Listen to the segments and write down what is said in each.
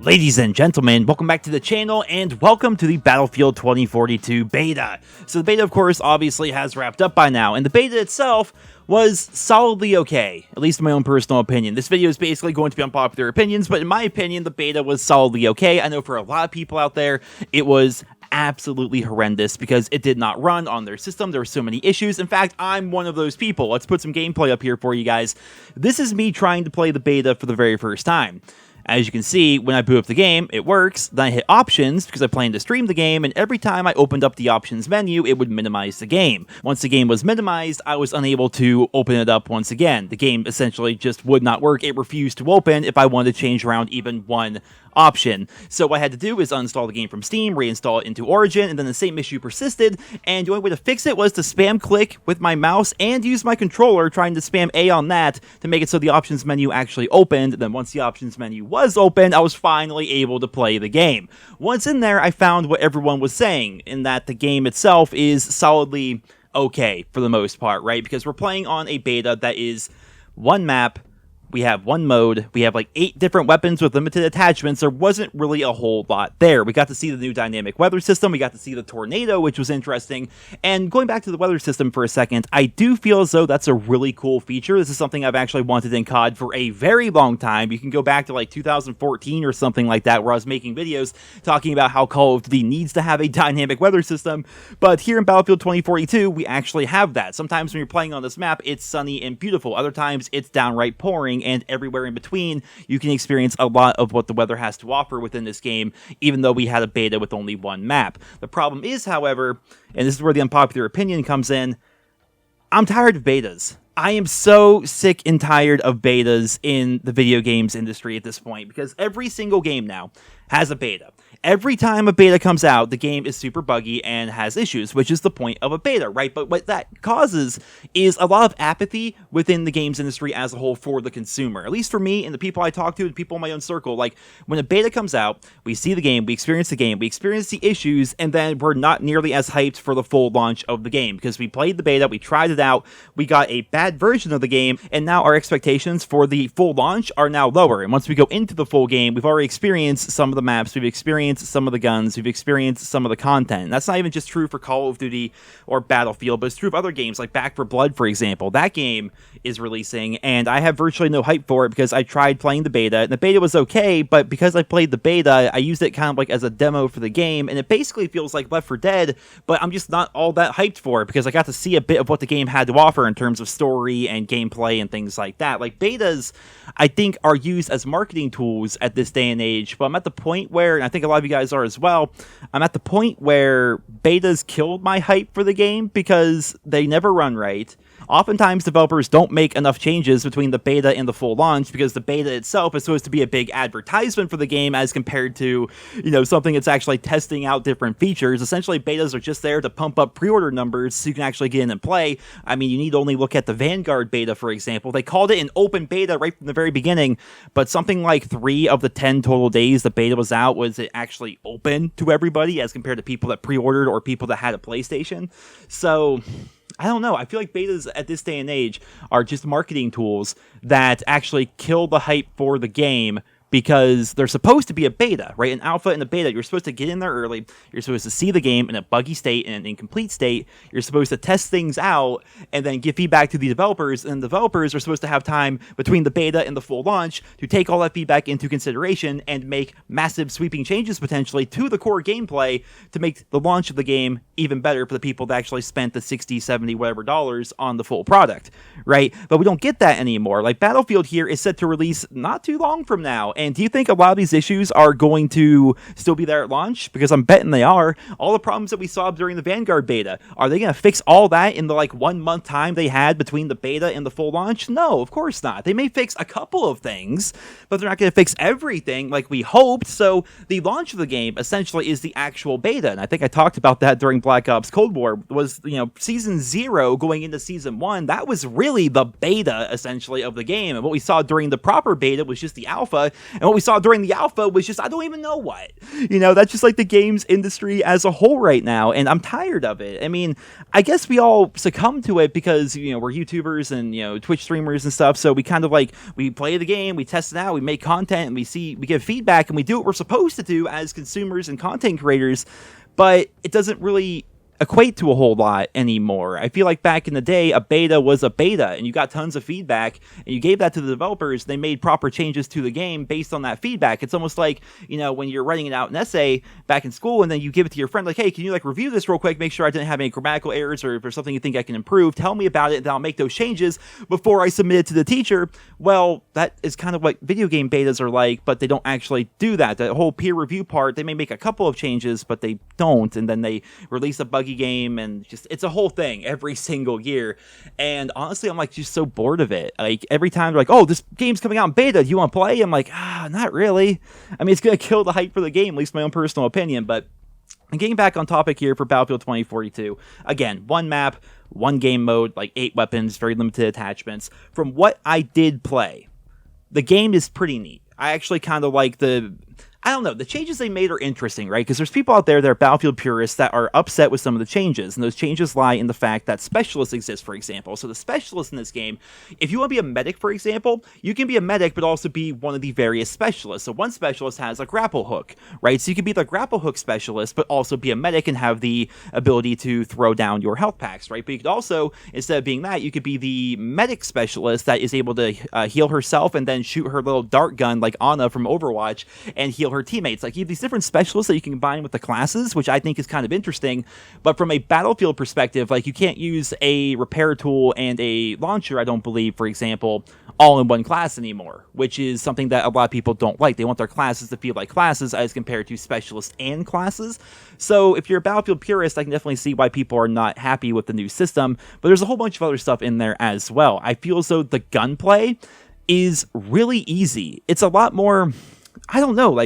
Ladies and gentlemen, welcome back to the channel and welcome to the Battlefield 2042 beta. So the beta, of course, obviously has wrapped up by now, and the beta itself was solidly okay, at least in my own personal opinion. This video is basically going to be unpopular opinions, but in my opinion, the beta was solidly okay. I know for a lot of people out there, it was absolutely horrendous because it did not run on their system. There were so many issues. In fact, I'm one of those people. Let's put some gameplay up here for you guys. This is me trying to play the beta for the very first time. As you can see, when I boot up the game, it works. Then I hit options because I plan to stream the game, and every time I opened up the options menu, it would minimize the game. Once the game was minimized, I was unable to open it up once again. The game essentially just would not work. It refused to open if I wanted to change around even one option. So what I had to do is uninstall the game from Steam, reinstall it into Origin, and then the same issue persisted, and the only way to fix it was to spam click with my mouse and use my controller, trying to spam A on that to make it so the options menu actually opened. Then once the options menu was open, I was finally able to play the game. Once in there, I found what everyone was saying, in that the game itself is solidly okay for the most part, right? Because we're playing on a beta that is one map, we have one mode, we have like 8 different weapons with limited attachments. There wasn't really a whole lot there. We got to see the new dynamic weather system, we got to see the tornado, which was interesting. And going back to the weather system for a second, I do feel as though that's a really cool feature. This is something I've actually wanted in COD for a very long time. You can go back to like 2014 or something like that, where I was making videos talking about how Call of Duty needs to have a dynamic weather system. But here in Battlefield 2042, we actually have that. Sometimes when you're playing on this map, it's sunny and beautiful. Other times, it's downright pouring, and everywhere in between, you can experience a lot of what the weather has to offer within this game, even though we had a beta with only one map. The problem is, however, and this is where the unpopular opinion comes in, I'm tired of betas. I am so sick and tired of betas in the video games industry at this point, because every single game now has a beta. Every time a beta comes out, the game is super buggy and has issues, which is the point of a beta, right? But what that causes is a lot of apathy within the games industry as a whole for the consumer. At least for me and the people I talk to, the people in my own circle, like when a beta comes out, we see the game, we experience the issues, and then we're not nearly as hyped for the full launch of the game because we played the beta, we tried it out, we got a bad version of the game, and now our expectations for the full launch are now lower. And once we go into the full game, we've already experienced some of the maps, we've experienced some of the guns, we've experienced some of the content. And that's not even just true for Call of Duty or Battlefield, but it's true of other games like Back 4 Blood, for example. That game is releasing, and I have virtually no hype for it because I tried playing the beta, and the beta was okay, but because I played the beta, I used it kind of like as a demo for the game, and it basically feels like Left 4 Dead, but I'm just not all that hyped for it because I got to see a bit of what the game had to offer in terms of story and gameplay and things like that. Like, betas, I think, are used as marketing tools at this day and age, but I'm at the point where, and I think a lot of you guys are as well, I'm at the point where betas killed my hype for the game because they never run right. Oftentimes, developers don't make enough changes between the beta and the full launch because the beta itself is supposed to be a big advertisement for the game as compared to, you know, something that's actually testing out different features. Essentially, betas are just there to pump up pre-order numbers so you can actually get in and play. I mean, you need only look at the Vanguard beta, for example. They called it an open beta right from the very beginning, but something like 3 of the 10 total days the beta was out was it actually open to everybody as compared to people that pre-ordered or people that had a PlayStation. So I don't know. I feel like betas at this day and age are just marketing tools that actually kill the hype for the game because they're supposed to be a beta, right? An alpha and a beta, you're supposed to get in there early, you're supposed to see the game in a buggy state and an incomplete state, you're supposed to test things out and then give feedback to the developers, and the developers are supposed to have time between the beta and the full launch to take all that feedback into consideration and make massive sweeping changes potentially to the core gameplay to make the launch of the game even better for the people that actually spent the 60, 70, whatever dollars on the full product, right? But we don't get that anymore. Like, Battlefield here is set to release not too long from now, and do you think a lot of these issues are going to still be there at launch? Because I'm betting they are. All the problems that we saw during the Vanguard beta, are they going to fix all that in the 1 month time they had between the beta and the full launch? No, of course not. They may fix a couple of things, but they're not going to fix everything like we hoped. So the launch of the game essentially is the actual beta, and I think I talked about that during Black Ops Cold War. Was, you know, Season 0 going into Season 1, that was really the beta essentially of the game, and what we saw during the proper beta was just the alpha, And what we saw during the alpha was just, I don't even know what. That's just like the games industry as a whole right now, and I'm tired of it. I mean, I guess we all succumb to it because, we're YouTubers and, Twitch streamers and stuff, so we kind of we play the game, we test it out, we make content, and we give feedback, and we do what we're supposed to do as consumers and content creators, but it doesn't really equate to a whole lot anymore. I feel like back in the day, a beta was a beta, and you got tons of feedback, and you gave that to the developers. They made proper changes to the game based on that feedback. It's almost like, when you're writing out an essay back in school, and then you give it to your friend, like, hey, can you review this real quick, make sure I didn't have any grammatical errors, or if there's something you think I can improve, tell me about it, and then I'll make those changes before I submit it to the teacher. Well, that is kind of what video game betas are like, but they don't actually do that. The whole peer review part, they may make a couple of changes, but they don't, and then they release a buggy game, and just, it's a whole thing every single year. And honestly, I'm just so bored of it. Every time they're like, oh, this game's coming out in beta, do you want to play? I'm like, not really. I mean, it's gonna kill the hype for the game, at least my own personal opinion. But getting back on topic here for Battlefield 2042, again, one map, one game mode, 8 weapons, very limited attachments. From what I did play, the game is pretty neat. I actually kind of like I don't know, the changes they made are interesting, right? Because there's people out there that are Battlefield purists that are upset with some of the changes, and those changes lie in the fact that specialists exist, for example. So the specialists in this game, if you want to be a medic, for example, you can be a medic, but also be one of the various specialists. So one specialist has a grapple hook, right? So you can be the grapple hook specialist, but also be a medic and have the ability to throw down your health packs, right? But you could also, instead of being that, you could be the medic specialist that is able to heal herself and then shoot her little dart gun like Ana from Overwatch and heal her teammates. You have these different specialists that you can combine with the classes, which I think is kind of interesting. But from a Battlefield perspective, you can't use a repair tool and a launcher, I don't believe, for example, all in one class anymore, which is something that a lot of people don't like. They want their classes to feel like classes as compared to specialists and classes. So if you're a Battlefield purist, I can definitely see why people are not happy with the new system, but there's a whole bunch of other stuff in there as well. I feel as though the gunplay is really easy. It's a lot more, I don't know,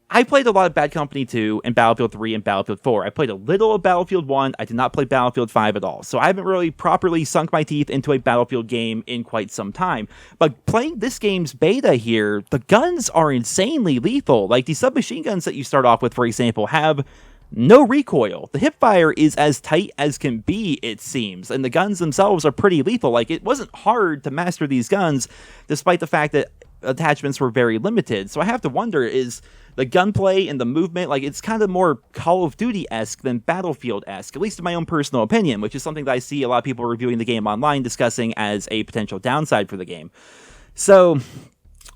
I played a lot of Bad Company 2 and Battlefield 3 and Battlefield 4. I played a little of Battlefield 1. I did not play Battlefield 5 at all. So I haven't really properly sunk my teeth into a Battlefield game in quite some time. But playing this game's beta here, the guns are insanely lethal. The submachine guns that you start off with, for example, have no recoil. The hipfire is as tight as can be, it seems. And the guns themselves are pretty lethal. It wasn't hard to master these guns, despite the fact that attachments were very limited. So I have to wonder, is the gunplay and the movement, it's kind of more Call of Duty-esque than Battlefield-esque, at least in my own personal opinion, which is something that I see a lot of people reviewing the game online discussing as a potential downside for the game. So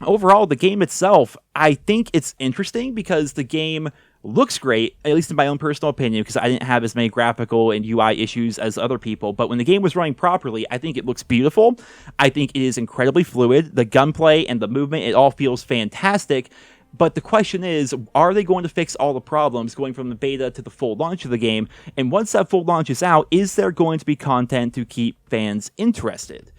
overall, the game itself, I think it's interesting because the game looks great, at least in my own personal opinion, because I didn't have as many graphical and UI issues as other people. But when the game was running properly, I think it looks beautiful. I think it is incredibly fluid. The gunplay and the movement, it all feels fantastic. But the question is, are they going to fix all the problems going from the beta to the full launch of the game? And once that full launch is out, is there going to be content to keep fans interested?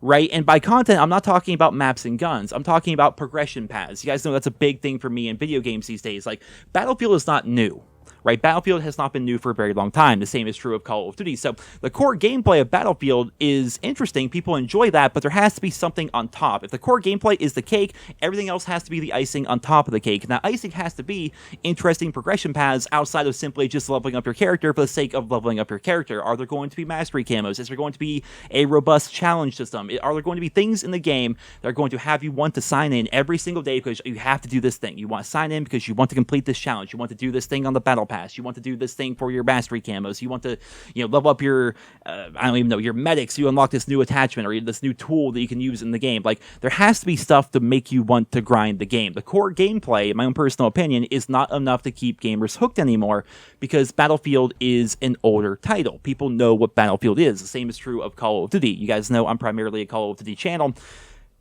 Right? And by content, I'm not talking about maps and guns. I'm talking about progression paths. You guys know that's a big thing for me in video games these days. Battlefield is not new. Right? Battlefield has not been new for a very long time. The same is true of Call of Duty. So the core gameplay of Battlefield is interesting. People enjoy that, but there has to be something on top. If the core gameplay is the cake, everything else has to be the icing on top of the cake. And that icing has to be interesting progression paths outside of simply just leveling up your character for the sake of leveling up your character. Are there going to be mastery camos? Is there going to be a robust challenge system? Are there going to be things in the game that are going to have you want to sign in every single day because you have to do this thing? You want to sign in because you want to complete this challenge. You want to do this thing on the battle pass. You want to do this thing for your mastery camos. You want to, level up your, I don't even know, your medics. You unlock this new attachment or this new tool that you can use in the game. There has to be stuff to make you want to grind the game. The core gameplay, in my own personal opinion, is not enough to keep gamers hooked anymore because Battlefield is an older title. People know what Battlefield is. The same is true of Call of Duty. You guys know I'm primarily a Call of Duty channel.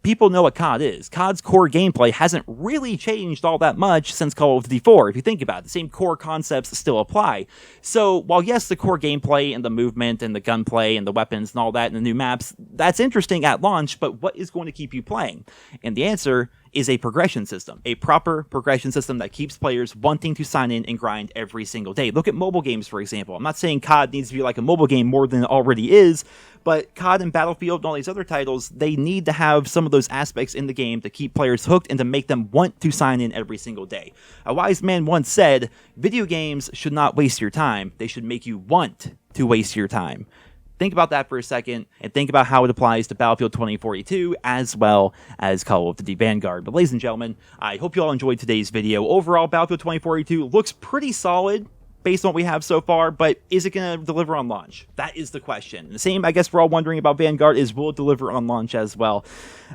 People know what COD is. COD's core gameplay hasn't really changed all that much since Call of Duty 4, if you think about it. The same core concepts still apply. So, while yes, the core gameplay and the movement and the gunplay and the weapons and all that and the new maps, that's interesting at launch, but what is going to keep you playing? And the answer is a progression system, a proper progression system that keeps players wanting to sign in and grind every single day. Look at mobile games, for example. I'm not saying COD needs to be like a mobile game more than it already is, but COD and Battlefield and all these other titles, they need to have some of those aspects in the game to keep players hooked and to make them want to sign in every single day. A wise man once said, video games should not waste your time, they should make you want to waste your time. Think about that for a second, and think about how it applies to Battlefield 2042 as well as Call of Duty Vanguard. But ladies and gentlemen, I hope you all enjoyed today's video. Overall, Battlefield 2042 looks pretty solid based on what we have so far, but is it going to deliver on launch? That is the question. And the same, I guess, we're all wondering about Vanguard is, will it deliver on launch as well?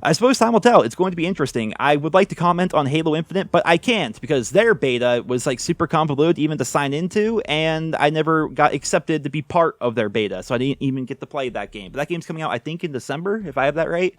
I suppose time will tell. It's going to be interesting. I would like to comment on Halo Infinite, but I can't because their beta was like super convoluted even to sign into, and I never got accepted to be part of their beta, so I didn't even get to play that game. But that game's coming out, I think, in December, if I have that right.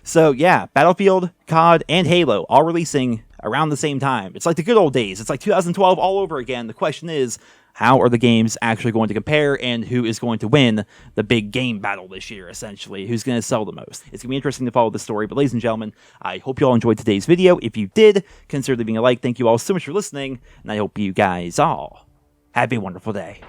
So yeah, Battlefield, COD, and Halo all releasing around the same time. It's like the good old days. It's like 2012 all over again. The question is, how are the games actually going to compare, and who is going to win the big game battle this year, essentially? Who's going to sell the most? It's going to be interesting to follow the story, but ladies and gentlemen, I hope you all enjoyed today's video. If you did, consider leaving a like. Thank you all so much for listening, and I hope you guys all have a wonderful day.